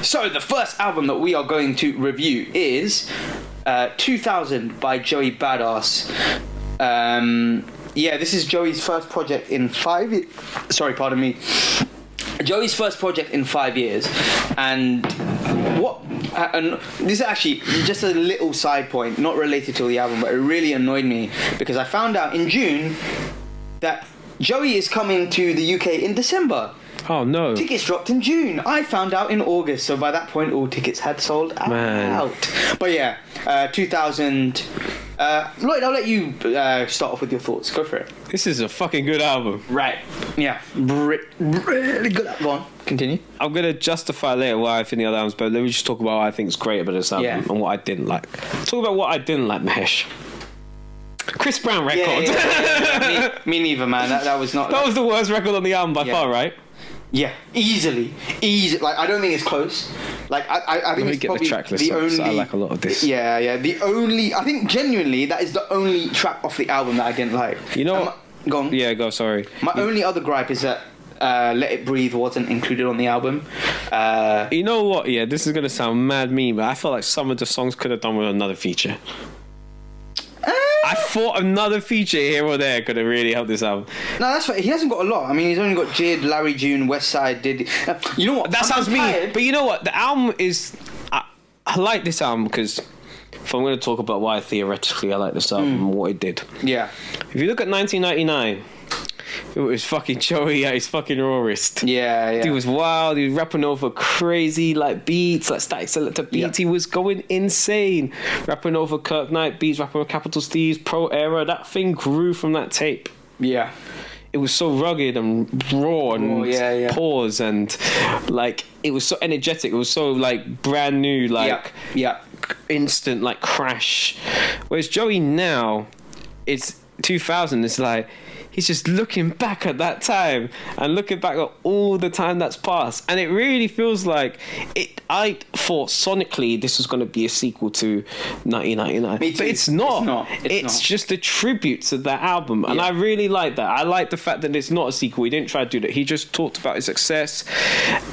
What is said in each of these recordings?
So the first album that we are going to review is 2000 by Joey Badass. This is Joey's first project in 5 years. Sorry, pardon me. Joey's first project in 5 years. And this is actually just a little side point, not related to the album, but it really annoyed me because I found out in June that Joey is coming to the UK in December. Oh no. Tickets dropped in June. I found out in August, so by that point all tickets had sold out. Man. But yeah, 2000. Lloyd, I'll let you start off with your thoughts. Go for it. This is a fucking good album. Right. Yeah. Really good. Go on. Continue. I'm going to justify later why I think the other album's better. Let me just talk about what I think is great about this album and what I didn't like. Talk about what I didn't like, Mahesh. Chris Brown record. Yeah. Me neither, man. That was not... That was the worst record on the album by far, right? Yeah, easy. Like, I don't think it's close. Like, I think it's probably the track list the only. I like a lot of this. Yeah. The only. I think genuinely that is the only track off the album that I didn't like. You know what? Go on. Yeah, go. Sorry. My only other gripe is that "Let It Breathe" wasn't included on the album. You know what? Yeah, this is gonna sound mad mean, but I feel like some of the songs could have done with another feature. I thought another feature here or there could have really helped this album. No, that's right. He hasn't got a lot. I mean, he's only got Jid, Larry June, Westside, Diddy. You know what? That sounds mean. But you know what? The album is... I like this album because... If I'm going to talk about why theoretically I like this album and what it did. Yeah. If you look at 1999... It was fucking Joey at his fucking rawest. Yeah. He was wild. He was rapping over crazy like beats, like static selector beats. He was going insane. Rapping over Kirk Knight beats, rapping over Capital Steve's Pro Era. That thing grew from that tape. Yeah. It was so rugged and raw and pause and like it was so energetic. It was so like brand new, like instant, like crash. Whereas Joey now, it's 2000. It's like. He's just looking back at that time and looking back at all the time that's passed. And it really feels like it. I thought sonically this was going to be a sequel to 1999. Me too. But it's not. It's just a tribute to that album. And I really like that. I like the fact that it's not a sequel. He didn't try to do that. He just talked about his success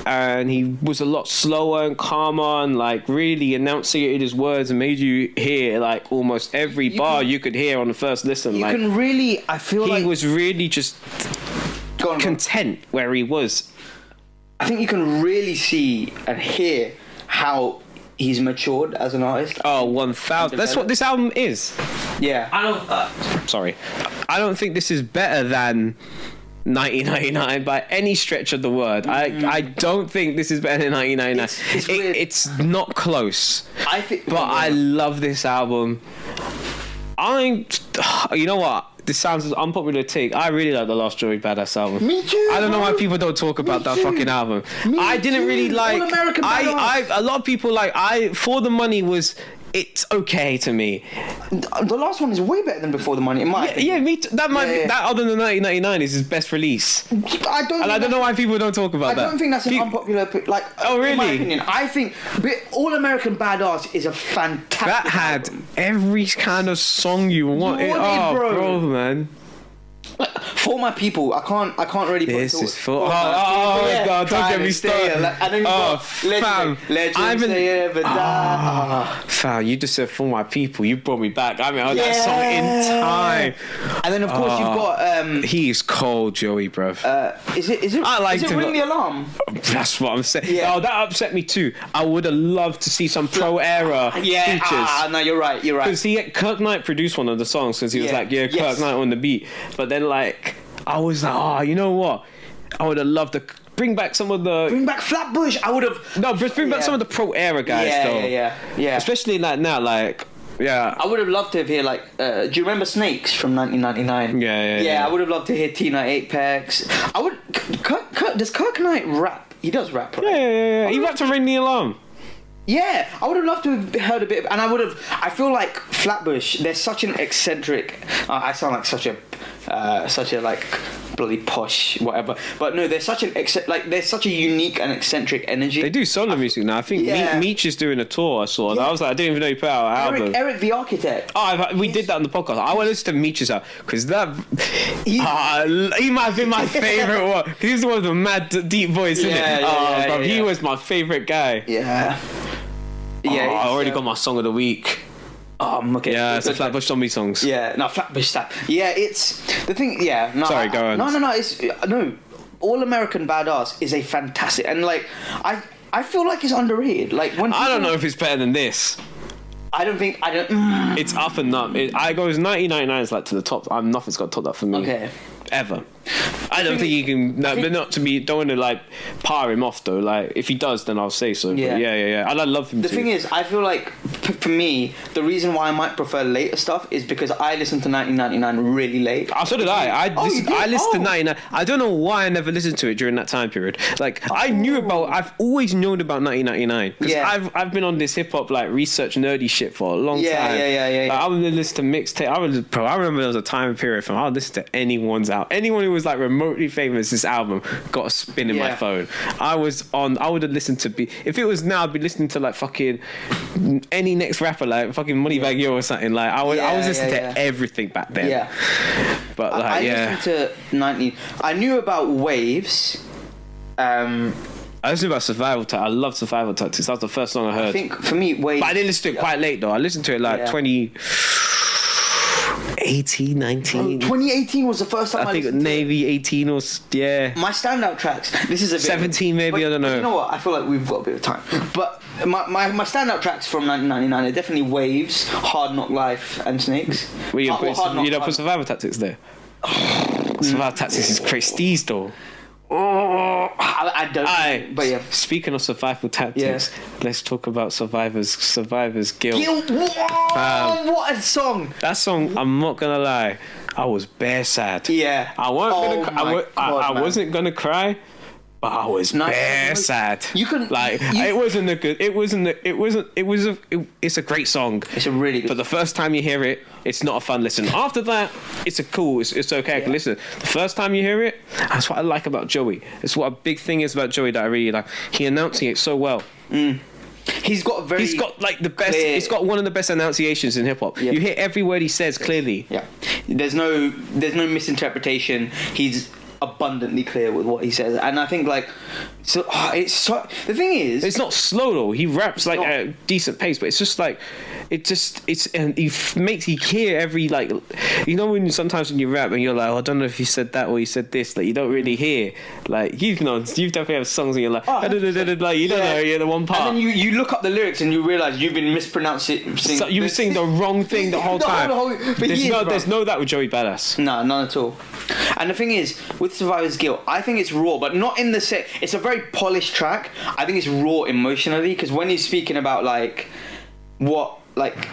and he was a lot slower and calmer and like really enunciated his words and made you hear like almost every bar you could hear on the first listen. You can really, I feel he like... was really just content where he was. I think you can really see and hear how he's matured as an artist. Oh, 1000. That's what this album is. Yeah. I don't think this is better than 1999 by any stretch of the word. I don't think this is better than 1999. It's not close. I love this album. You know what? This sounds an unpopular take. I really like the last Joey Badass album. Me too. I don't know why people don't talk about that fucking album. I didn't really like. All American Badass. A lot of people like. For the Money was. It's okay to me. The last one is way better than Before the Money, in my opinion. Yeah, me too. That other than 1999 is his best release. I don't know why people don't talk about that. I don't think that's an unpopular... Oh, really? In my opinion, I think All American Badass is a fantastic That had album. every kind of song you wanted. Bro, man. For My People, I can't really put this it is for my God, don't get me started. And then fam, Legends They Ever Die. Fam, you just said For My People, you brought me back. I mean, that song in time. And then of course you've got he's cold, Joey, bruv. Is it Ring the Alarm? That's what I'm saying. Yeah. Oh, that upset me too. I would have loved to see some Pro Era features. No, you're right. Because Kirk Knight produced one of the songs because he was like, Kirk Knight on the beat. But then like I was like, you know what? I would have loved to bring back Flatbush. I would have bring back some of the Pro Era guys though. Yeah. Especially like now, like I would have loved to hear like do you remember Snakes from 1999? Yeah. I would have loved to hear Tina Apex. Does Kirk Knight rap? He does rap, right? Yeah. He rapped to Ring the Alarm. Yeah, I would have loved to have heard a bit and I feel like Flatbush, they're such an eccentric I sound like such a like bloody posh, whatever. But no, there's such a unique and eccentric energy. They do solo music now. I think Meech is doing a tour. I saw. Yeah. I was like, I didn't even know he put out an album. Eric the Architect. Oh, we did that on the podcast. I want to listen to Meech's out because he might have been my favorite one. He's the one with the mad deep voice, isn't it? He was my favorite guy. Yeah. Yeah. I already got my song of the week. Okay. Yeah, it's the Flatbush Zombie songs. Yeah, no, Flatbush Slap. Yeah, it's the thing. Yeah, no. Sorry, go on. No. It's All American Badass is a fantastic, and like I feel like it's underrated. Like when I don't know if it's better than this. I don't. It's up and up. I goes 1999 is like to the top. Nothing's got top that for me. Okay. Ever. I don't think he can. No, but not to be. Don't want to like power him off though. Like if he does, then I'll say so. Yeah, yeah. I love him. The thing is, I feel like for me, the reason why I might prefer later stuff is because I listened to 1999 really late. Oh, so did I. I listened to 99. I don't know why I never listened to it during that time period. Like I've always known about 1999 because I've been on this hip hop like research nerdy shit for a long time. Yeah. Like, I would listen to mixtape. I remember there was a time period from I'll listen to anyone's out. Anyone who was like remotely famous, this album got a spin in my phone. I would have listened to if it was now, I'd be listening to like fucking any next rapper, like fucking Moneybagg Yo or something. Like I was listening to everything back then. Yeah. But like I listened to 19. I knew about Waves. I listened about Survival Tactics. I love Survival Tactics. That was the first song I heard. I think for me, Waves. But I didn't listen to it quite late though. I listened to it like 2018, 19. 2018 was the first time I think listened maybe to it. 18 or my standout tracks. This is a bit 17 maybe. I don't know. You know what? I feel like we've got a bit of time. But my standout tracks from 1999 are definitely Waves, Hard Knock Life, and Snakes. Well, you don't put Survival Tactics there. Survival Tactics is Prestige though. I don't. But yeah. Speaking of survival tactics, let's talk about Survivor's Guilt. What a song! That song, I'm not gonna lie, I was bare sad. Yeah. I wasn't gonna cry. But I was bare sad. It's a great song. It's a really good But the first time you hear it, it's not a fun listen. After that, it's okay. I can listen. The first time you hear it, that's what I like about Joey. It's what a big thing is about Joey that I really like. He announcing it so well. He's got like the best. He's got one of the best enunciations in hip hop. Yeah. You hear every word he says clearly. Yeah. There's no misinterpretation. He's abundantly clear with what he says, and I think like the thing is, it's not slow though. He raps like at a decent pace, but it's just like he hear every like, you know, when sometimes when you rap and you're like, I don't know if you said that or you said this, like you don't really hear, like you've definitely have songs and you're like, like you don't know, you're the one part, and then you look up the lyrics and you realize you've been mispronouncing. So you were singing the wrong thing the whole time. There's no that with Joey Badass. No, none at all. And the thing is, with Survivor's Guilt, I think it's raw, but not in the set. It's a very polished track. I think it's raw emotionally, because when he's speaking about like what like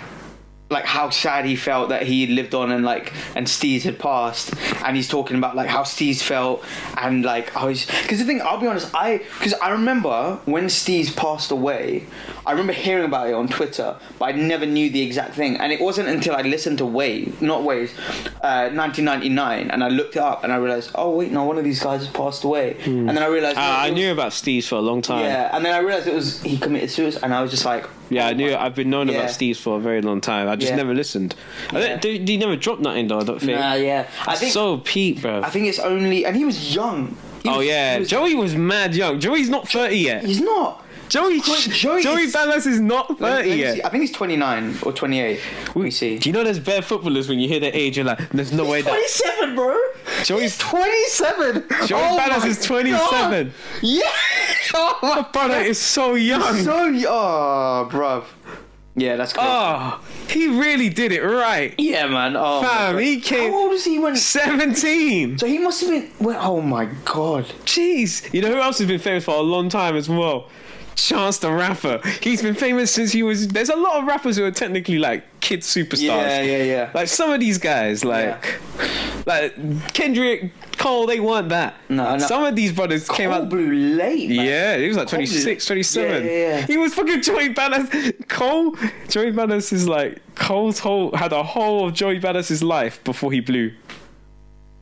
how sad he felt that he lived on and Steez had passed, and he's talking about like how Steez felt and like because the thing, I'll be honest, because I remember when Steez passed away, I remember hearing about it on Twitter, but I never knew the exact thing, and it wasn't until I listened to 1999, and I looked it up and I realized, oh wait, no, one of these guys has passed away, and then I realized I knew about Steez for a long time. Yeah, and then I realized he committed suicide, and I was just like, yeah, I knew. I've been knowing about Steez for a very long time. I just never listened. He never dropped nothing though, I don't think. Nah, yeah. I think so Pete, bro. I think it's only, and he was young. Joey was mad young. Joey's not 30 yet. He's not. Joey Badass is not 30 yet. I think he's 29 or 28. We see. Do you know there's bare footballers when you hear their age, you're like, there's no way 27, bro. Joey's 27. Joey Badass is 27. God. Yeah. My brother is so young. Bruv. Yeah, that's crazy. Oh, he really did it right. Yeah, man. Oh, fam, he came. How old was he when? 17. So he must have been. Oh my god. Jeez. You know who else has been famous for a long time as well? Chance the Rapper. He's been famous since he was. There's a lot of rappers who are technically like kid superstars. Yeah. Like some of these guys, like Kendrick, Cole, they weren't that. No. Some of these brothers came out. Blew late, man. Yeah, he was like 26, 27. Yeah. He was fucking Joey Badass. Joey Badass is like, had a whole of Joey Badass's life before he blew.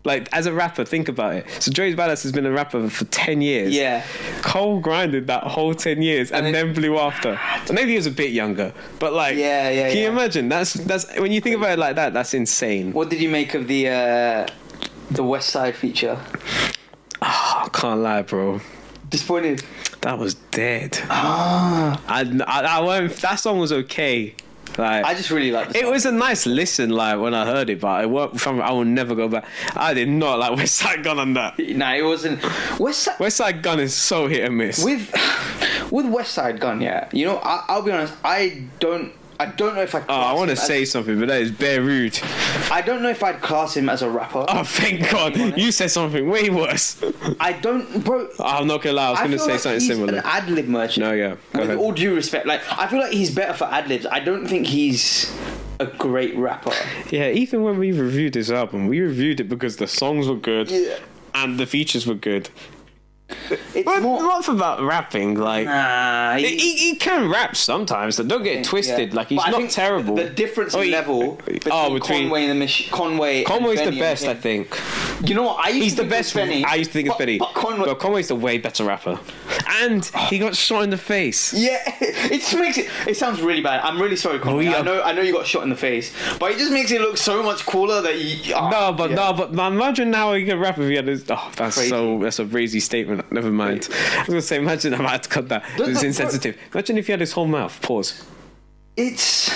Like, as a rapper, think about it. So Joey Badass has been a rapper for 10 years. Yeah. Cole grinded that whole 10 years and then blew after. Maybe he was a bit younger, but like, can you imagine? That's when you think about it like that, that's insane. What did you make of the West Side feature? Oh, I can't lie, bro. Disappointed. That was dead. I won't. That song was okay. Like, I just really like the song. It was a nice listen, like, when I heard it, but I will never go back. I did not like West Side Gun on that. No, it wasn't. West Side Gun is so hit and miss. With West Side Gun, yeah. You know, I'll be honest. I don't know if I. I want to say something, but that is bare rude. I don't know if I'd class him as a rapper. Oh, thank God! You said something way worse. I don't, bro. I'm not gonna lie. I was gonna say something similar. He's an ad-lib merchant. No, yeah. Go With ahead. all due respect, like, I feel like he's better for ad-libs. I don't think he's a great rapper. Yeah, even when we reviewed this album, we reviewed it because the songs were good and the features were good. It's not about rapping, like he can rap sometimes, so don't get twisted. Like, he's not terrible. The difference in level between Conway and Conway's the best, I think. You know what? He's the best. Benny, I used to think it's Benny, but Conway's the way better rapper, and he got shot in the face. Yeah, it just makes it. It sounds really bad. I'm really sorry, Conway. I know you got shot in the face, but it just makes it look so much cooler that you. But imagine now he can rap if he had his. Oh, that's a crazy statement. Never mind. I was gonna say, imagine I might have to cut that. It's insensitive. Imagine if he had his whole mouth. Pause. It's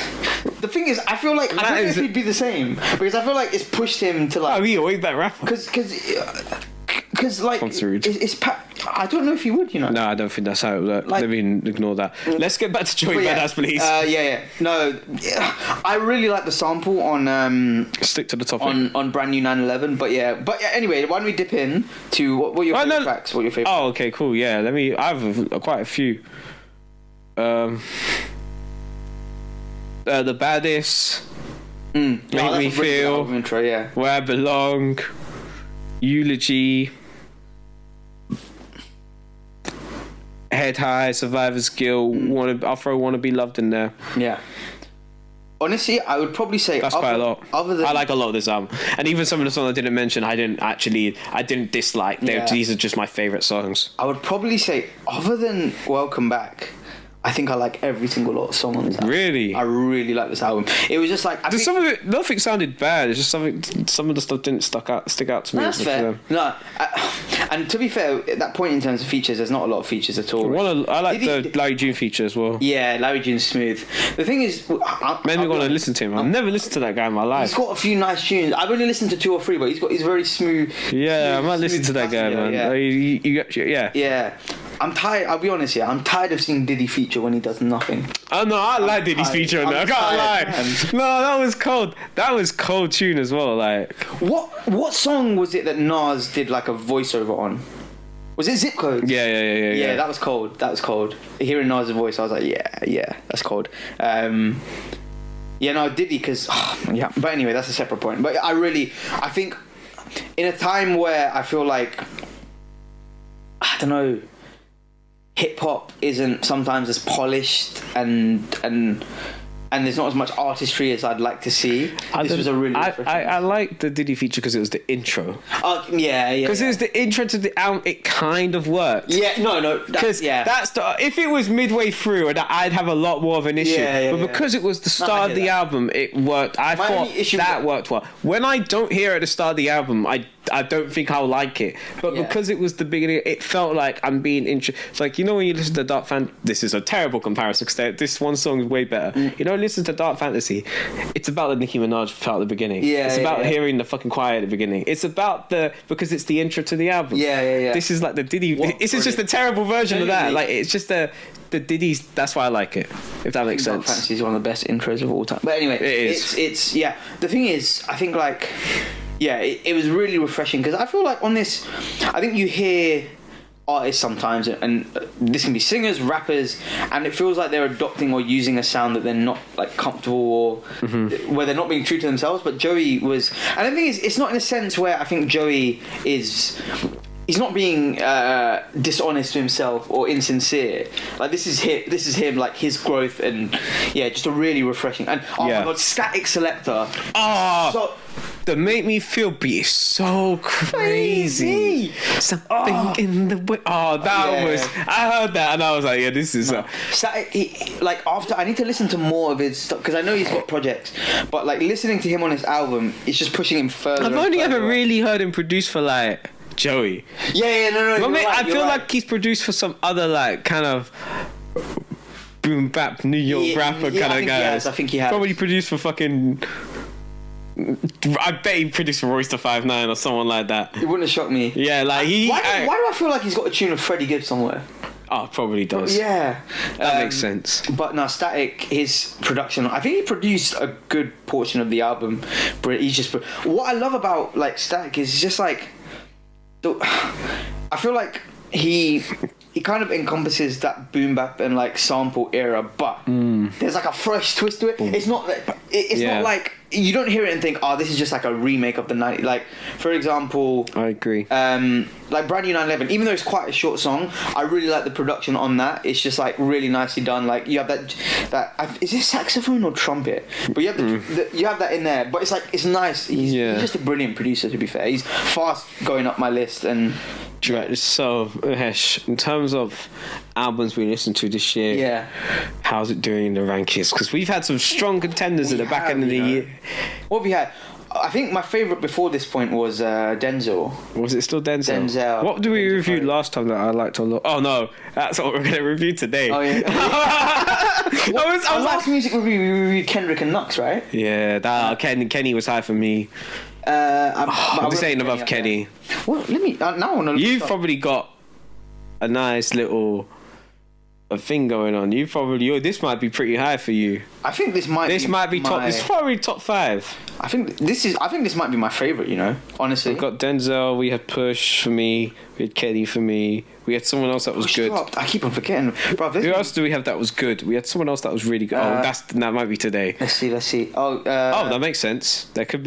the thing is, I feel like I don't know if he'd be the same, because I feel like it's pushed him to, like. Oh, he always that rapper. Because like I don't know if he would, you know. No, I don't think that's how it works. Let me ignore that. Let's get back to Joey Badass, please. No, I really like the sample on stick to the topic on brand new 911. But anyway, why don't we dip in to what your favorite tracks? What your favorite? Oh, okay, cool. Yeah, I have quite a few. The Baddest, Make Me Feel, intro, Where I Belong, Eulogy, Head High, Survivor's Guilt. I'll throw Wanna Be Loved in there. Yeah. Honestly, I would probably say that's quite a lot. I like a lot of this album, and even some of the songs I didn't mention, I didn't dislike. These are just my favorite songs. I would probably say, other than Welcome Back, I think I like every single song on this album. Really? I really like this album. It was just like... some of it, nothing sounded bad. It's just some of the stuff didn't stick out to me. That's fair. No, and to be fair, at that point in terms of features, there's not a lot of features at all. I like the Larry June feature as well. Yeah, Larry June's smooth. The thing is... Maybe I'm going to listen to him. I've never listened to that guy in my life. He's got a few nice tunes. I've only listened to 2 or 3, but he's very smooth. Yeah, I might listen to that guy, man. Yeah. I'm tired. I'll be honest here. I'm tired of seeing Diddy feature when he does nothing. Oh no, I like Diddy's feature on that. I can't lie. No, that was cold. That was cold tune as well. Like, what song was it that Nas did like a voiceover on? Was it Zip Code? Yeah. That was cold. Hearing Nas' voice, I was like, yeah, that's cold. Diddy, because But anyway, that's a separate point. But I think in a time where I feel like, I don't know, hip hop isn't sometimes as polished and there's not as much artistry as I'd like to see. This was a really I like the Diddy feature because it was the intro. Because it was the intro to the album. It kind of worked. Because if it was midway through, I'd have a lot more of an issue. But because it was the start of the album, it worked. I thought that worked well. When I don't hear it at the start of the album, I don't think I'll like it. But because it was the beginning, it felt like I'm being It's like, you know, when you listen to Dark Fantasy, this is a terrible comparison because this one song is way better. You know, listen to Dark Fantasy, it's about the Nicki Minaj part at the beginning. It's about hearing the fucking choir at the beginning. It's about because it's the intro to the album. This is like the Diddy. This is just a terrible version of that. Like, it's just the Diddy's. That's why I like it. If that makes sense. Dark Fantasy is one of the best intros of all time. But anyway, it is. It's the thing is, I think like. It was really refreshing because I feel like on this, I think you hear artists sometimes, and this can be singers, rappers, and it feels like they're adopting or using a sound that they're not like comfortable or where they're not being true to themselves. But Joey was, and the thing is, it's not in a sense where I think Joey is. He's not being dishonest to himself or insincere. Like, this is him, like his growth, and just a really refreshing. And my god, Static Selector. The Make Me Feel beat is so crazy. Something in the way. Oh, that was. I heard that and I was like, yeah, this is. Like after, I need to listen to more of his stuff because I know he's got projects, but like listening to him on his album, it's just pushing him further. I've only ever really heard him produce for like Joey. No. I feel like he's produced for some other like kind of boom bap New York rapper kind of guys. I think he has. Probably produced for fucking. I bet he produced for Royce da 5'9" or someone like that. It wouldn't have shocked me. Yeah, like he. Why do I feel like he's got a tune of Freddie Gibbs somewhere? Oh, probably does. Yeah, that makes sense. But no, Static, his production. I think he produced a good portion of the album, but he's just. What I love about like Static is just like, I feel like he kind of encompasses that boom bap and like sample era, but there's like a fresh twist to it. It's not it's not like you don't hear it and think, oh, this is just like a remake of the 90s. Like, for example, I agree. Like Brand New 911, even though it's quite a short song, I really like the production on that. It's just like really nicely done. Like you have that is this saxophone or trumpet? But you have you have that in there. But it's like it's nice. He's just a brilliant producer. To be fair, he's fast going up my list and. Right, so Hesh, in terms of albums we listened to this year, how's it doing in the rankings? Because we've had some strong contenders at the back end of the year. What have we had? I think my favourite before this point was Denzel. Was it still Denzel? Denzel. What did we review last time that I liked a lot? Oh no, that's what we're going to review today. Oh yeah. Our last music review, we reviewed Kendrick and Nux, right? Yeah, Kenny was high for me. I'm just saying above Kenny. Well, let me now. I want to. You've probably got a nice little thing going on. You probably this might be pretty high for you. I think this might be top. It's probably top 5. I think this might be my favorite. You know, honestly. We've got Denzel. We had Push for me. We had Kenny for me. We had someone else that was good. I keep on forgetting. Bro, who else do we have that was good? We had someone else that was really good. That might be today. Let's see. Oh, that makes sense. There could be.